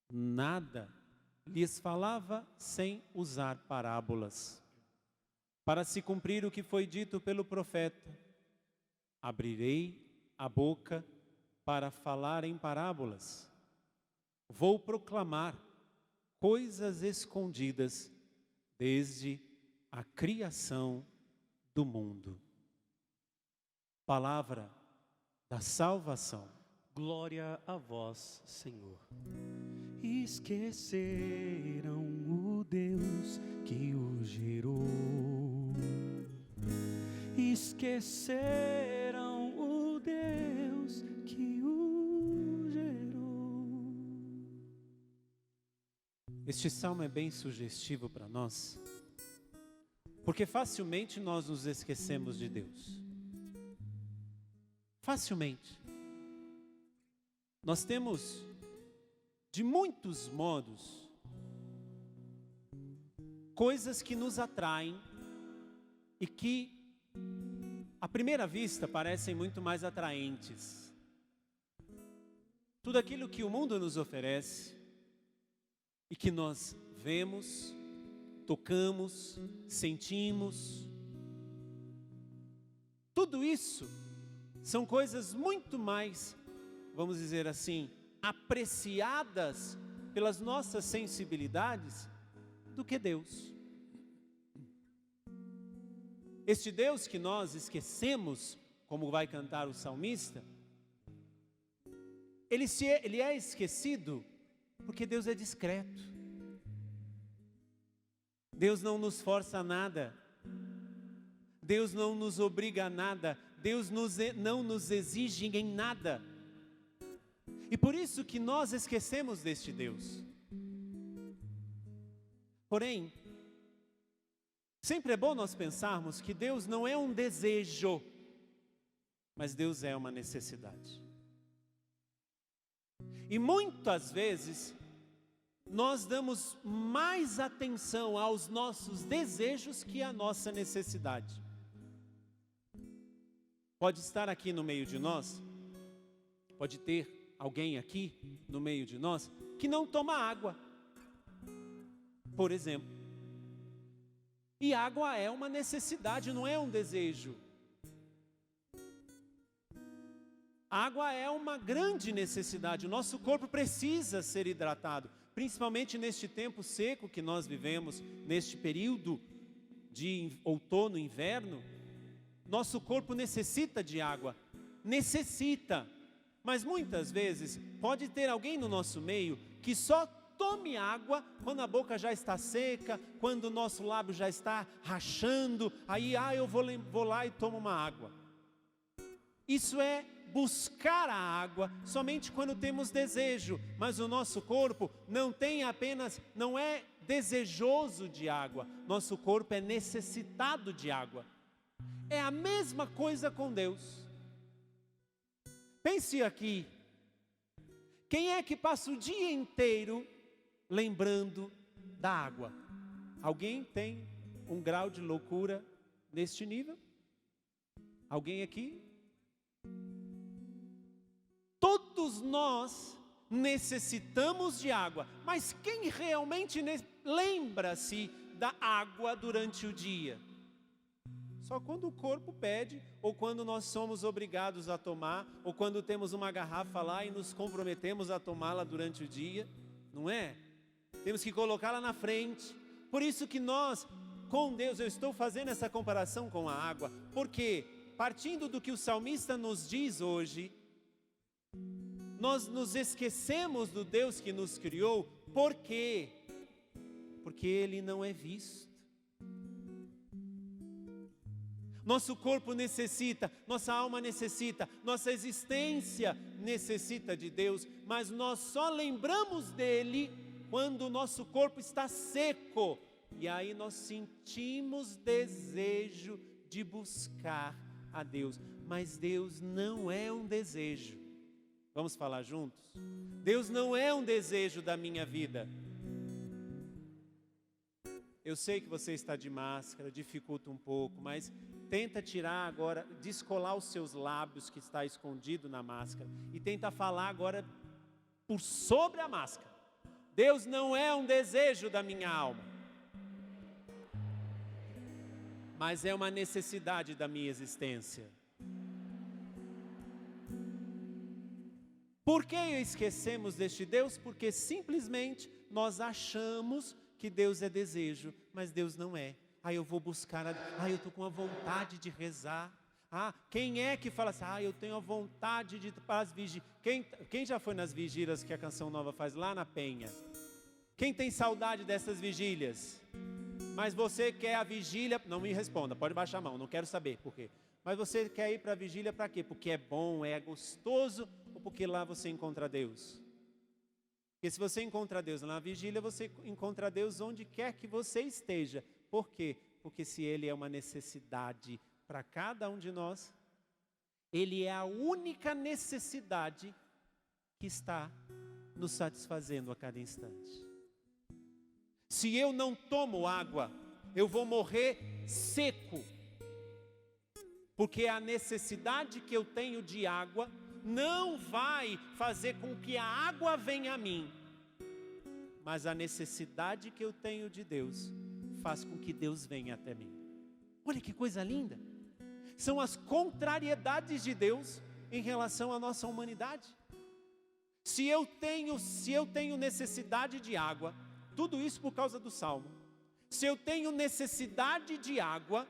nada lhes falava sem usar parábolas, para se cumprir o que foi dito pelo profeta: abrirei a boca para falar em parábolas. Vou proclamar coisas escondidas desde a criação do mundo. Palavra da salvação. Glória a vós, Senhor. Esqueceram o Deus que o gerou. Esqueceram o Deus que o gerou. Este salmo é bem sugestivo para nós, porque facilmente nós nos esquecemos de Deus. Facilmente. Nós temos, de muitos modos, coisas que nos atraem e que, à primeira vista, parecem muito mais atraentes. Tudo aquilo que o mundo nos oferece e que nós vemos, tocamos, sentimos, tudo isso são coisas muito mais, vamos dizer assim, apreciadas pelas nossas sensibilidades do que Deus. Este Deus que nós esquecemos, como vai cantar o salmista, ele é esquecido porque Deus é discreto. Deus não nos força a nada. Deus não nos obriga a nada. Deus não nos exige em nada. E por isso que nós esquecemos deste Deus. Porém, sempre é bom nós pensarmos que Deus não é um desejo, mas Deus é uma necessidade. E muitas vezes, nós damos mais atenção aos nossos desejos que à nossa necessidade. Pode estar aqui no meio de nós, pode ter alguém aqui no meio de nós que não toma água, por exemplo. E água é uma necessidade, não é um desejo. Água é uma grande necessidade, o nosso corpo precisa ser hidratado, principalmente neste tempo seco que nós vivemos, neste período de outono, inverno. Nosso corpo necessita de água, necessita. Mas muitas vezes pode ter alguém no nosso meio que só tome água quando a boca já está seca, quando o nosso lábio já está rachando, aí eu vou lá e tomo uma água. Isso é buscar a água somente quando temos desejo, mas o nosso corpo não é desejoso de água, nosso corpo é necessitado de água. É a mesma coisa com Deus. Pense aqui, quem é que passa o dia inteiro lembrando da água? Alguém tem um grau de loucura neste nível? Alguém aqui? Todos nós necessitamos de água, mas quem realmente lembra-se da água durante o dia? Só quando o corpo pede, ou quando nós somos obrigados a tomar, ou quando temos uma garrafa lá e nos comprometemos a tomá-la durante o dia, não é? Temos que colocá-la na frente. Por isso que nós, com Deus, eu estou fazendo essa comparação com a água, porque partindo do que o salmista nos diz hoje, nós nos esquecemos do Deus que nos criou. Por quê? Porque Ele não é visto. Nosso corpo necessita, nossa alma necessita, nossa existência necessita de Deus, mas nós só lembramos dEle quando o nosso corpo está seco, e aí nós sentimos desejo de buscar a Deus, mas Deus não é um desejo. Vamos falar juntos? Deus não é um desejo da minha vida. Eu sei que você está de máscara, dificulta um pouco, mas tenta tirar agora, descolar os seus lábios que está escondido na máscara e tenta falar agora por sobre a máscara. Deus não é um desejo da minha alma, mas é uma necessidade da minha existência. Por que esquecemos deste Deus? Porque simplesmente nós achamos que Deus é desejo, mas Deus não é. Eu vou buscar, eu estou com a vontade de rezar. Quem é que fala assim, eu tenho a vontade de ir para as vigílias. Quem já foi nas vigílias que a Canção Nova faz lá na Penha? Quem tem saudade dessas vigílias? Mas você quer a vigília, não me responda, pode baixar a mão, não quero saber por quê. Mas você quer ir para a vigília para quê? Porque é bom, é gostoso, ou porque lá você encontra Deus? Porque se você encontra Deus na vigília, você encontra Deus onde quer que você esteja. Por quê? Porque se Ele é uma necessidade para cada um de nós, Ele é a única necessidade que está nos satisfazendo a cada instante. Se eu não tomo água, eu vou morrer seco. Porque a necessidade que eu tenho de água não vai fazer com que a água venha a mim. Mas a necessidade que eu tenho de Deus faz com que Deus venha até mim. Olha que coisa linda. São as contrariedades de Deus em relação à nossa humanidade. Se eu tenho necessidade de água, tudo isso por causa do Salmo. Se eu tenho necessidade de água,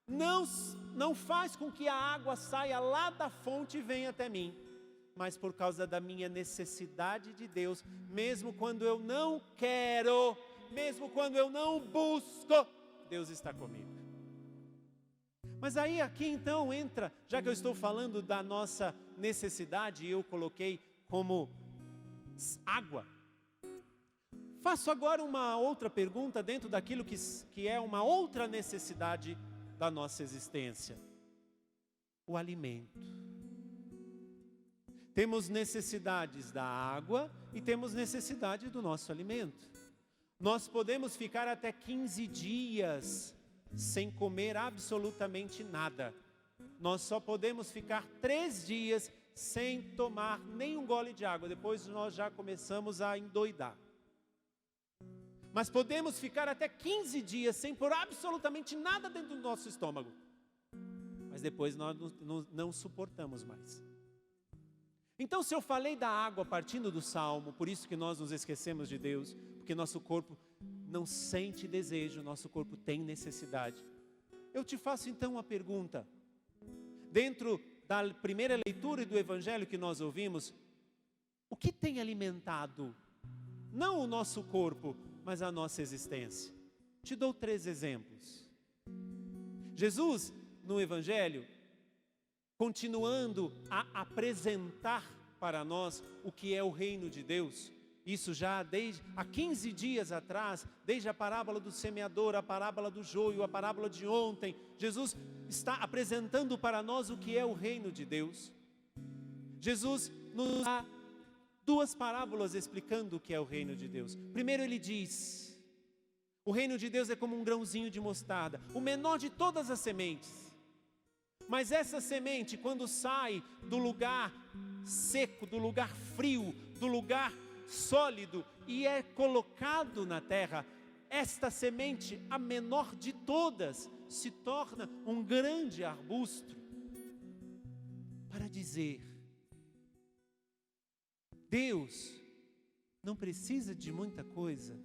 não faz com que a água saia lá da fonte e venha até mim. Mas por causa da minha necessidade de Deus, mesmo quando eu não quero, mesmo quando eu não busco, Deus está comigo. Mas aí aqui então entra, já que eu estou falando da nossa necessidade, eu coloquei como água. Faço agora uma outra pergunta dentro daquilo que é uma outra necessidade da nossa existência. O alimento. Temos necessidades da água e temos necessidade do nosso alimento. Nós podemos ficar até 15 dias sem comer absolutamente nada. Nós só podemos ficar 3 dias sem tomar nem um gole de água. Depois nós já começamos a endoidar. Mas podemos ficar até 15 dias sem pôr absolutamente nada dentro do nosso estômago. Mas depois nós não suportamos mais. Então, se eu falei da água partindo do Salmo, por isso que nós nos esquecemos de Deus, porque nosso corpo não sente desejo, nosso corpo tem necessidade. Eu te faço então uma pergunta. Dentro da primeira leitura do Evangelho que nós ouvimos, o que tem alimentado, não o nosso corpo, mas a nossa existência? Te dou 3 exemplos. Jesus, no Evangelho, continuando a apresentar para nós o que é o reino de Deus, isso já desde há 15 dias atrás, desde a parábola do semeador, a parábola do joio, a parábola de ontem, Jesus está apresentando para nós o que é o reino de Deus. Jesus nos dá 2 parábolas explicando o que é o reino de Deus. Primeiro ele diz, o reino de Deus é como um grãozinho de mostarda, o menor de todas as sementes. Mas essa semente, quando sai do lugar seco, do lugar frio, do lugar sólido e é colocado na terra, esta semente, a menor de todas, se torna um grande arbusto. Para dizer, Deus não precisa de muita coisa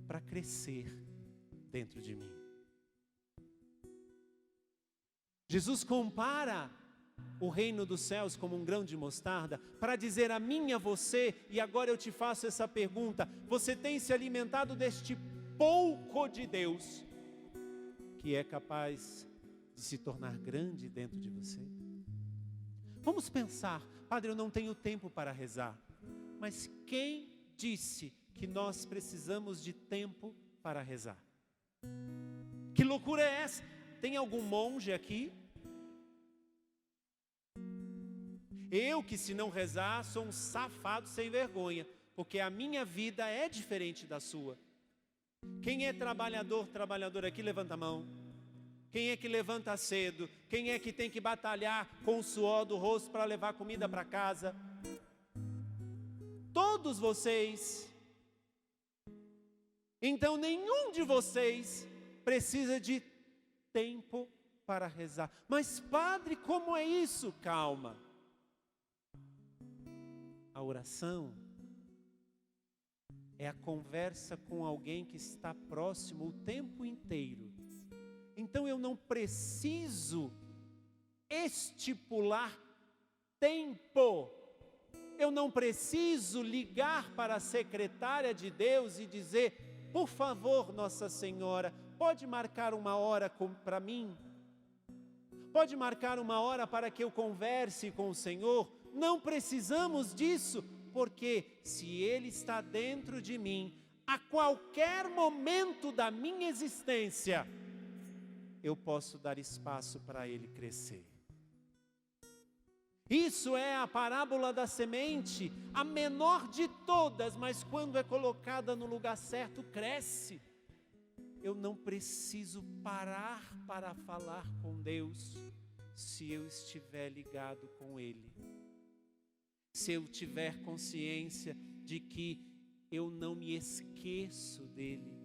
para crescer dentro de mim. Jesus compara o reino dos céus como um grão de mostarda para dizer a mim e a você, e agora eu te faço essa pergunta: você tem se alimentado deste pouco de Deus que é capaz de se tornar grande dentro de você? Vamos pensar, Padre, eu não tenho tempo para rezar, mas quem disse que nós precisamos de tempo para rezar? Que loucura é essa? Tem algum monge aqui? Eu que se não rezar sou um safado sem vergonha, porque a minha vida é diferente da sua. Quem é trabalhador aqui, levanta a mão. Quem é que levanta cedo? Quem é que tem que batalhar com o suor do rosto para levar comida para casa? Todos vocês Então nenhum de vocês precisa de tempo para rezar. Mas padre, como é isso? Calma. A oração é a conversa com alguém que está próximo o tempo inteiro. Então eu não preciso estipular tempo. Eu não preciso ligar para a secretária de Deus e dizer: por favor, Nossa Senhora, pode marcar uma hora para mim? Pode marcar uma hora para que eu converse com o Senhor? Não precisamos disso, porque se Ele está dentro de mim, a qualquer momento da minha existência, eu posso dar espaço para Ele crescer. Isso é a parábola da semente, a menor de todas, mas quando é colocada no lugar certo, cresce. Eu não preciso parar para falar com Deus, se eu estiver ligado com Ele. Se eu tiver consciência de que eu não me esqueço dEle.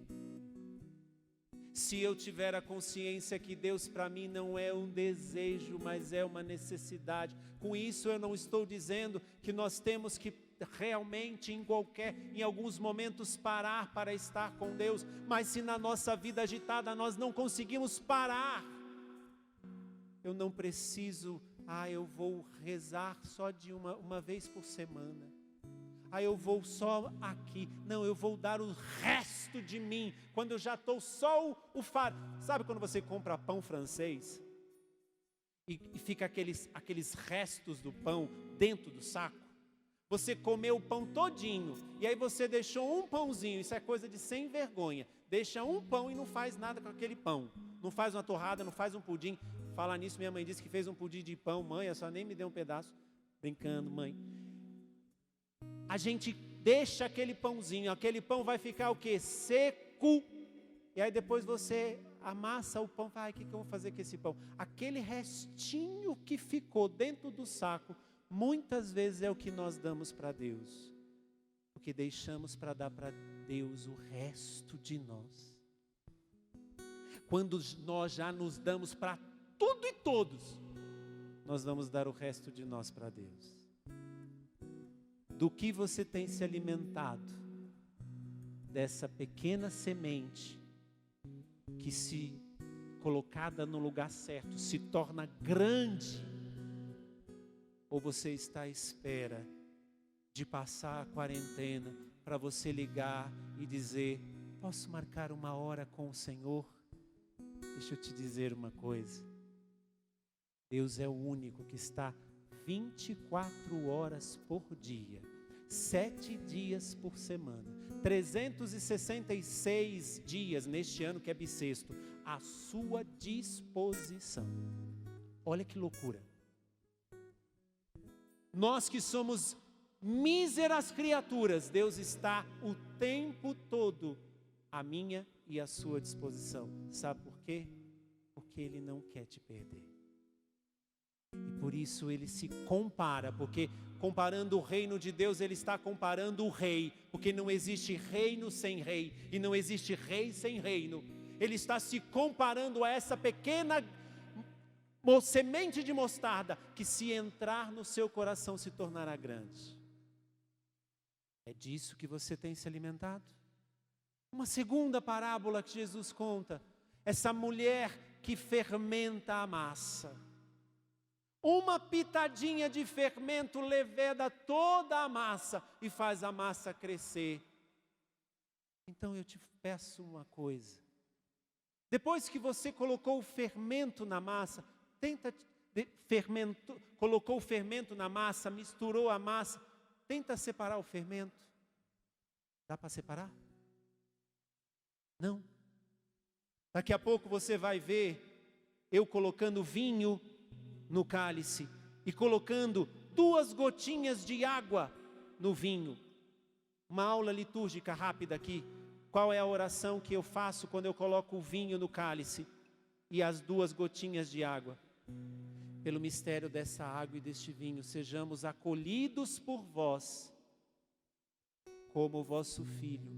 Se eu tiver a consciência que Deus para mim não é um desejo, mas é uma necessidade. Com isso eu não estou dizendo que nós temos que realmente em alguns momentos parar para estar com Deus. Mas se na nossa vida agitada nós não conseguimos parar, eu não preciso, eu vou rezar só de uma vez por semana. Eu vou só aqui. Não, eu vou dar o resto de mim. Quando eu já estou só o fardo. Sabe quando você compra pão francês? E fica aqueles restos do pão dentro do saco? Você comeu o pão todinho. E aí você deixou um pãozinho. Isso é coisa de sem vergonha. Deixa um pão e não faz nada com aquele pão. Não faz uma torrada, não faz um pudim. Falar nisso, minha mãe disse que fez um pudim de pão. Mãe, a senhora nem me deu um pedaço. Brincando, mãe. A gente deixa aquele pãozinho, aquele pão vai ficar o quê? Seco. E aí depois você amassa o pão, fala: o que eu vou fazer com esse pão? Aquele restinho que ficou dentro do saco, muitas vezes é o que nós damos para Deus. Porque deixamos para dar para Deus o resto de nós. Quando nós já nos damos para tudo e todos, nós vamos dar o resto de nós para Deus. Do que você tem se alimentado? Dessa pequena semente que, se colocada no lugar certo, se torna grande? Ou você está à espera de passar a quarentena para você ligar e dizer: posso marcar uma hora com o Senhor? Deixa eu te dizer uma coisa. Deus é o único que está 24 horas por dia, 7 dias por semana, 366 dias neste ano que é bissexto, à sua disposição. Olha que loucura. Nós que somos míseras criaturas, Deus está o tempo todo à minha e à sua disposição. Sabe por quê? Porque Ele não quer te perder. E por isso Ele se compara, porque comparando o reino de Deus, Ele está comparando o rei, porque não existe reino sem rei, e não existe rei sem reino. Ele está se comparando a essa pequena semente de mostarda, que se entrar no seu coração se tornará grande. É disso que você tem se alimentado? Uma segunda parábola que Jesus conta, essa mulher que fermenta a massa. Uma pitadinha de fermento leveda toda a massa e faz a massa crescer. Então eu te peço uma coisa. Depois que você colocou o fermento na massa, colocou o fermento na massa, misturou a massa, tenta separar o fermento. Dá para separar? Não. Daqui a pouco você vai ver eu colocando vinho no cálice e colocando 2 gotinhas de água no vinho. Uma aula litúrgica rápida aqui. Qual é a oração que eu faço quando eu coloco o vinho no cálice e as 2 gotinhas de água? Pelo mistério dessa água e deste vinho, sejamos acolhidos por vós, como o vosso Filho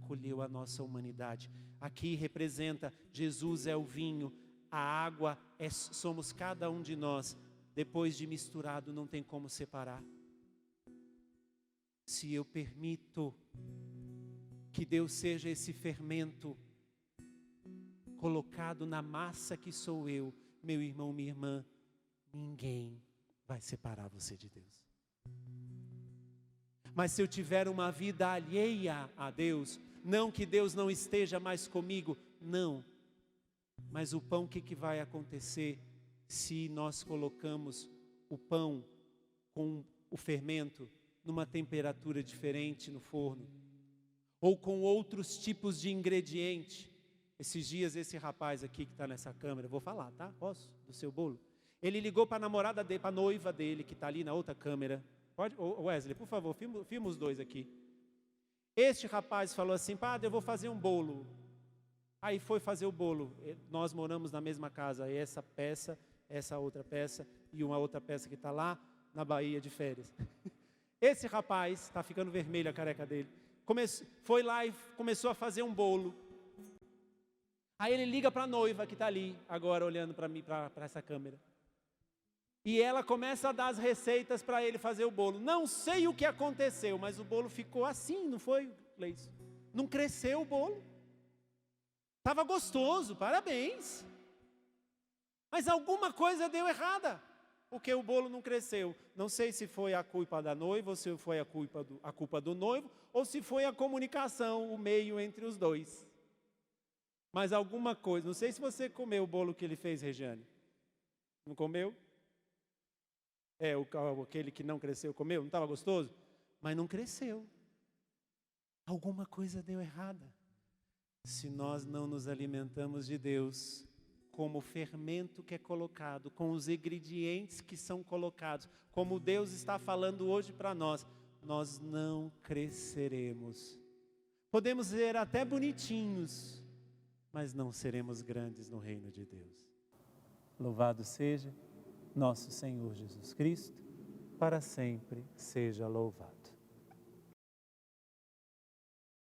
acolheu a nossa humanidade. Aqui representa, Jesus é o vinho, a água somos cada um de nós. Depois de misturado, não tem como separar. Se eu permito que Deus seja esse fermento colocado na massa que sou eu, meu irmão, minha irmã, ninguém vai separar você de Deus. Mas se eu tiver uma vida alheia a Deus, não que Deus não esteja mais comigo, não. Mas o pão, o que vai acontecer se nós colocamos o pão com o fermento numa temperatura diferente no forno? Ou com outros tipos de ingrediente? Esses dias, esse rapaz aqui que está nessa câmera, vou falar, tá? Posso? Do seu bolo? Ele ligou para a namorada dele, para a noiva dele, que está ali na outra câmera. Pode? Wesley, por favor, filma os dois aqui. Este rapaz falou assim: padre, eu vou fazer um bolo. Aí foi fazer o bolo. Nós moramos na mesma casa. Essa peça, essa outra peça e uma outra peça que está lá na Bahia de férias. Esse rapaz, está ficando vermelho a careca dele, foi lá e começou a fazer um bolo. Aí ele liga para a noiva que está ali, agora olhando para mim, para essa câmera. E ela começa a dar as receitas para ele fazer o bolo. Não sei o que aconteceu, mas o bolo ficou assim, não foi, Leis? Não cresceu o bolo. Estava gostoso, parabéns. Mas alguma coisa deu errada, porque o bolo não cresceu. Não sei se foi a culpa da noiva, ou se foi a culpa do noivo, ou se foi a comunicação, o meio entre os dois. Mas alguma coisa, não sei se você comeu o bolo que ele fez, Regiane. Não comeu? Aquele que não cresceu, comeu? Não estava gostoso? Mas não cresceu. Alguma coisa deu errada. Se nós não nos alimentamos de Deus, como o fermento que é colocado, com os ingredientes que são colocados, como Deus está falando hoje para nós, nós não cresceremos. Podemos ser até bonitinhos, mas não seremos grandes no reino de Deus. Louvado seja nosso Senhor Jesus Cristo, para sempre seja louvado.